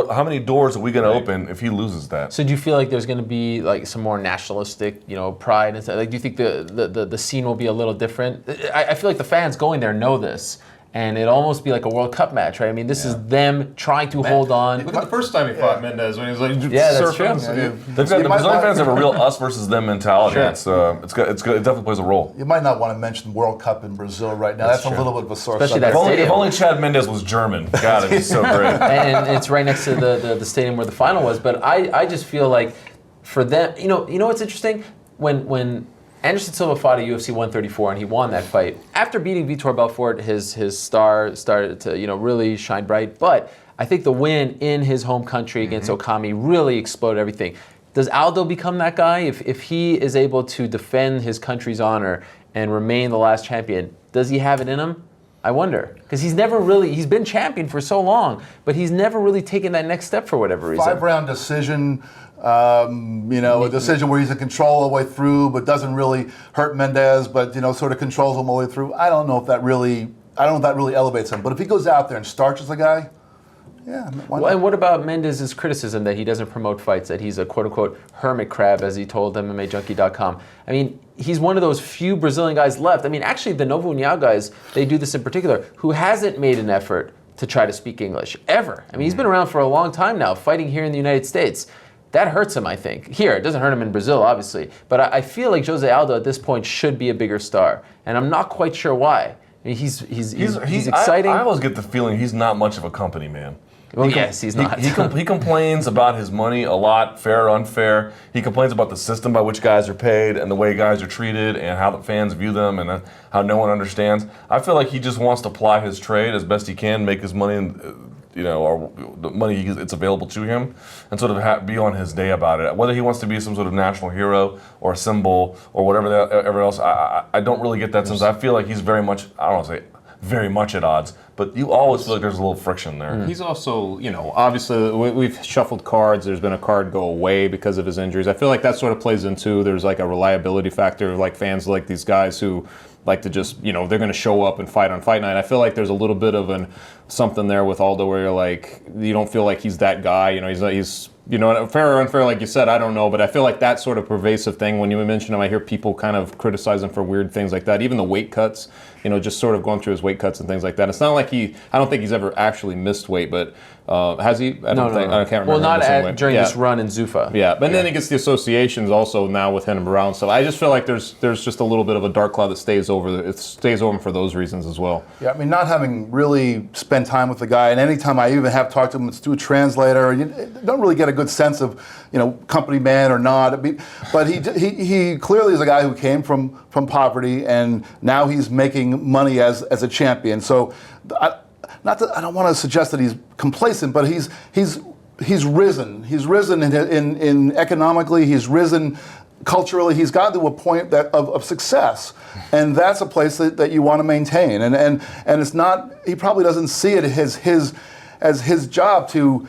how many doors are we going to open if he loses that? So do you feel like there's going to be like some more nationalistic, pride and stuff? Like, do you think the scene will be a little different? I feel like the fans going there know this. And it'd almost be like a World Cup match, right? I mean, this is them trying to hold on. Look at the first time he fought Mendes when he was like, that's true. The Brazilian fans have a real us versus them mentality. Sure. It's good. It definitely plays a role. You might not want to mention World Cup in Brazil right now. That's a little bit of a sore Especially subject. If only Chad Mendes was German. God, it'd be so great. And it's right next to the stadium where the final was. But I just feel like for them, you know what's interesting? When Anderson Silva fought at UFC 134 and he won that fight. After beating Vitor Belfort, his star started to really shine bright. But I think the win in his home country against Okami really exploded everything. Does Aldo become that guy? If he is able to defend his country's honor and remain the last champion, does he have it in him? I wonder. Because he's been champion for so long, but he's never really taken that next step for whatever reason. 5-round decision. A decision where he's in control all the way through, but doesn't really hurt Mendes, but sort of controls him all the way through. I don't know if that really elevates him. But if he goes out there and starches a guy, yeah. Why not? And what about Mendes' criticism that he doesn't promote fights, that he's a quote-unquote hermit crab, as he told MMAJunkie.com? I mean, he's one of those few Brazilian guys left. I mean, actually, the Novo União guys, they do this in particular, who hasn't made an effort to try to speak English, ever. I mean, he's been around for a long time now, fighting here in the United States. That hurts him, I think. Here, it doesn't hurt him in Brazil, obviously. But I feel like Jose Aldo at this point should be a bigger star. And I'm not quite sure why. I mean, he's exciting. I always get the feeling he's not much of a company man. Well, yes, he's not. He complains about his money a lot, fair or unfair. He complains about the system by which guys are paid and the way guys are treated and how the fans view them and how no one understands. I feel like he just wants to ply his trade as best he can, make his money and or the money it's available to him, and sort of be on his day about it. Whether he wants to be some sort of national hero or a symbol or whatever else, I don't really get that sense. I feel like he's very much, I don't want to say very much at odds, but you always feel like there's a little friction there. He's also, obviously we've shuffled cards. There's been a card go away because of his injuries. I feel like that sort of plays into, there's like a reliability factor, like fans like these guys who like to just, they're going to show up and fight on fight night. I feel like there's a little bit of something there with Aldo where you're like, you don't feel like he's that guy. He's fair or unfair, like you said, I don't know. But I feel like that sort of pervasive thing, when you mention him, I hear people kind of criticize him for weird things like that. Even the weight cuts, just sort of going through his weight cuts and things like that. It's not like I don't think he's ever actually missed weight, but has he? I can't remember. Well, not during this run in Zuffa. Yeah, but then he gets the associations also now with him around. So I just feel like there's just a little bit of a dark cloud that stays over him for those reasons as well. Yeah, I mean, not having really spent time with the guy, and anytime I even have talked to him, it's through a translator. You don't really get a good sense of, company man or not. I mean, but he clearly is a guy who came from poverty, and now he's making money as a champion. So, I don't want to suggest that he's complacent, but he's risen. He's risen in economically. He's risen culturally. He's gotten to a point of success, and that's a place that you want to maintain. And it's not. He probably doesn't see it as his job to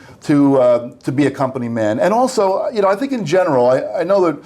be a company man. And also, I think in general, I know that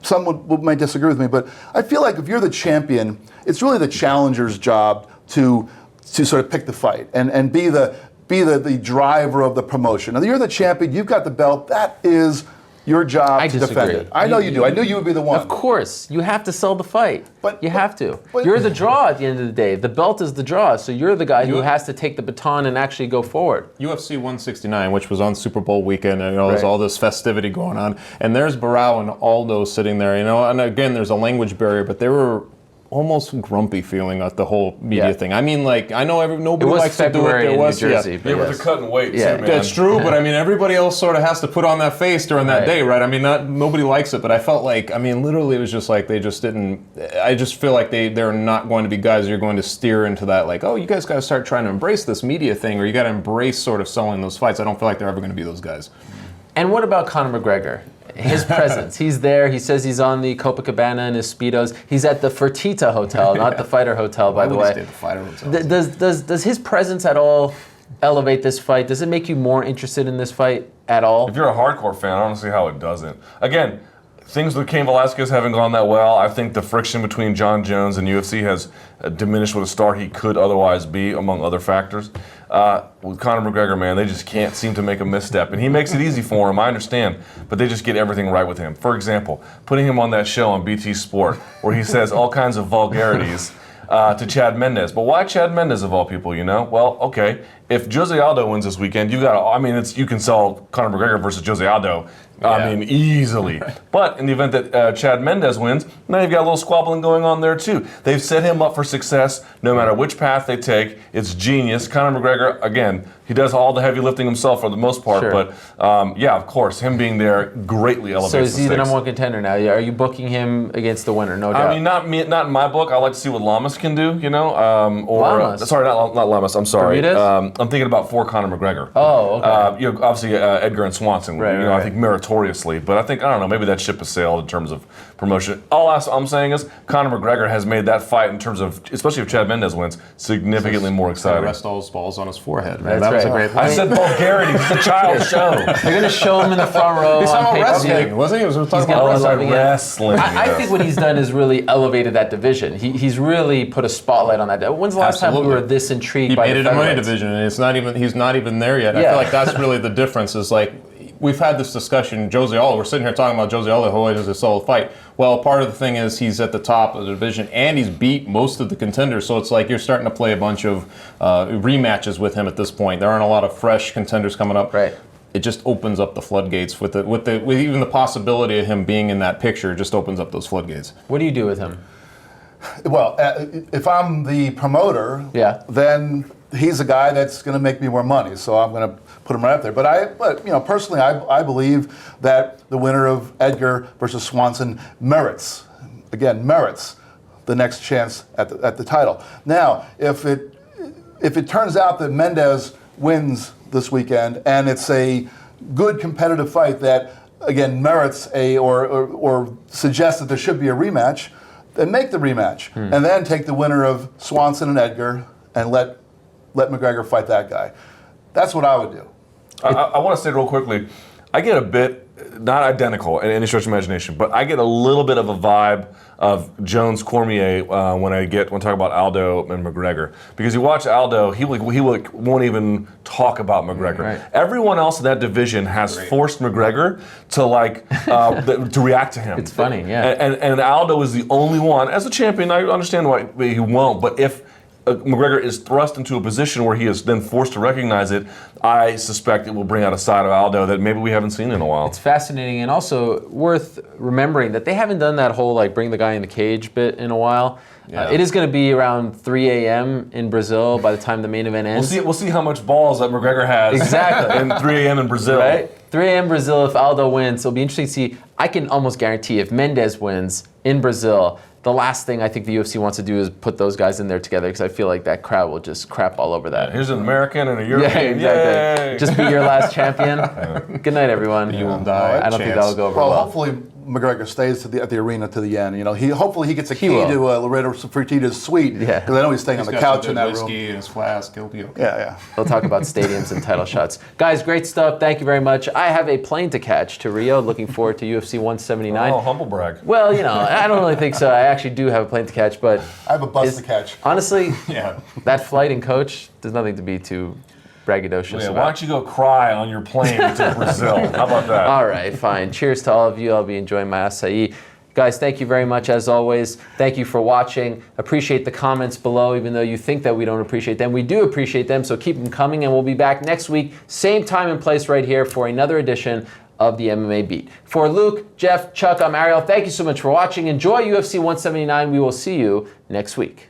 some might disagree with me, but I feel like if you're the champion, it's really the challenger's job to sort of pick the fight and be the driver of the promotion. Now, you're the champion, you've got the belt, that is your job to defend it. I know you do. I knew you would be the one. Of course. You have to sell the fight. You have to. But you're the draw at the end of the day. The belt is the draw, so you're the guy who has to take the baton and actually go forward. UFC 169, which was on Super Bowl weekend, and there's all this festivity going on, and there's Barao and Aldo sitting there, and again, there's a language barrier, but they were almost grumpy feeling at the whole media Yeah. thing. I mean, like, I know nobody It was likes to do it. February There in was, New Jersey. Yeah, but yes. they're cutting weight Yeah. too, man. That's true, but I mean, everybody else sort of has to put on that face during that Right. day, right? I mean, nobody likes it, but I felt like, I mean, literally, it was just like they just didn't. I just feel like they're not going to be guys you're going to steer into that, like, oh, you guys got to start trying to embrace this media thing, or you got to embrace sort of selling those fights. I don't feel like they're ever going to be those guys. And what about Conor McGregor? His presence. He's there. He says he's on the Copacabana in his Speedos. He's at the Fertitta Hotel, not the Fighter Hotel, by the Why would way. he stay at the Fighter Hotel? Does his presence at all elevate this fight? Does it make you more interested in this fight at all? If you're a hardcore fan, I don't see how it doesn't. Again, things with Cain Velasquez haven't gone that well. I think the friction between John Jones and UFC has diminished what a star he could otherwise be, among other factors. With Conor McGregor, man, they just can't seem to make a misstep. And he makes it easy for him, I understand, but they just get everything right with him. For example, putting him on that show on BT Sport where he says all kinds of vulgarities to Chad Mendes. But why Chad Mendes of all people, you know? Well, okay, if Jose Aldo wins this weekend, you can sell Conor McGregor versus Jose Aldo, I mean, easily. But in the event that Chad Mendes wins, now you've got a little squabbling going on there too. They've set him up for success no matter which path they take. It's genius. Conor McGregor, again, he does all the heavy lifting himself for the most part, Sure. but yeah, of course, him being there greatly elevates So is he the the stakes. number one contender now? Are you booking him against the winner? No doubt. I mean, not in my book. I like to see what Lamas can do, you know. Lamas? Sorry, not Lamas. I'm sorry. Bermudez? I'm thinking about for Conor McGregor. Oh, okay. You know, obviously Edgar and Swanson. Right, you know, right. I think meritoriously, but I don't know. Maybe that ship has sailed in terms of promotion. All I'm saying is Conor McGregor has made that fight in terms of, especially if Chad Mendes wins, significantly more exciting. Rest all his balls on his forehead, man. That's That was a right. great thing. I said vulgarity. It's a child show. They're going to show him in the front row He's on talking about pay-per-view. wrestling, wasn't he? He was talking gonna about be wrestling. loving it. Wrestling. I yes. think what he's done is really elevated that division. He's really put a spotlight on that. When's the last time we Absolutely. were this intrigued He by made the it a money featherweights? division, and he's not even there yet. I Yeah. feel like that's really the difference. Is like we've had this discussion. Jose Aldo, we're sitting here talking about Jose Aldo, who always has a solid fight. Well, part of the thing is he's at the top of the division, and he's beat most of the contenders. So it's like you're starting to play a bunch of rematches with him at this point. There aren't a lot of fresh contenders coming up. Right. It just opens up the floodgates with even the possibility of him being in that picture. It just opens up those floodgates. What do you do with him? Well, if I'm the promoter, Yeah. then he's a guy that's going to make me more money. So I'm going to put him right up there. But you know, personally, I believe that the winner of Edgar versus Swanson merits the next chance at the title. Now, if it turns out that Mendes wins this weekend and it's a good competitive fight that again merits or suggests that there should be a rematch, then make the rematch and then take the winner of Swanson and Edgar and let McGregor fight that guy. That's what I would do. I want to say real quickly, I get a bit, not identical in any stretch of imagination, but I get a little bit of a vibe of Jones Cormier when I talk about Aldo and McGregor, because you watch Aldo, he won't even talk about McGregor. Right. Everyone else in that division has forced McGregor to to react to him. It's funny, yeah. And Aldo is the only one as a champion. I understand why he won't, but if McGregor is thrust into a position where he is then forced to recognize it, I suspect it will bring out a side of Aldo that maybe we haven't seen in a while. It's fascinating and also worth remembering that they haven't done that whole like bring the guy in the cage bit in a while. Yeah. It is going to be around 3 a.m. in Brazil by the time the main event ends. We'll see how much balls that McGregor has. Exactly. In 3 a.m. in Brazil. Right? 3 a.m. Brazil, if Aldo wins, it'll be interesting to see. I can almost guarantee if Mendes wins in Brazil, the last thing I think the UFC wants to do is put those guys in there together because I feel like that crowd will just crap all over that. Here's an American and a Yeah, European. exactly. Yay! Just be your last champion. Good night, everyone. You will die. I don't think Chance. that'll go over Well, well. hopefully McGregor stays at the arena to the end. You know, hopefully he gets a key will. to Laredo Fertitta's suite. Yeah. Because I know he's staying on the He's couch got in some that good room. whiskey in his flask. He'll be okay. Yeah. We'll talk about stadiums and title shots. Guys, great stuff. Thank you very much. I have a plane to catch to Rio. Looking forward to UFC 179. Oh, humble brag. Well, you know, I don't really think so. I actually do have a plane to catch, but I have a bus is- to catch. honestly, Yeah. that flight and coach, there's nothing to be too braggadocious Yeah, why about. don't you go cry on your plane to Brazil? How about that? All right, fine. Cheers to all of you. I'll be enjoying my acai. Guys, thank you very much as always. Thank you for watching. Appreciate the comments below, even though you think that we don't appreciate them. We do appreciate them, so keep them coming, and we'll be back next week, same time and place right here for another edition of the MMA Beat. For Luke, Jeff, Chuck, I'm Ariel. Thank you so much for watching. Enjoy UFC 179. We will see you next week.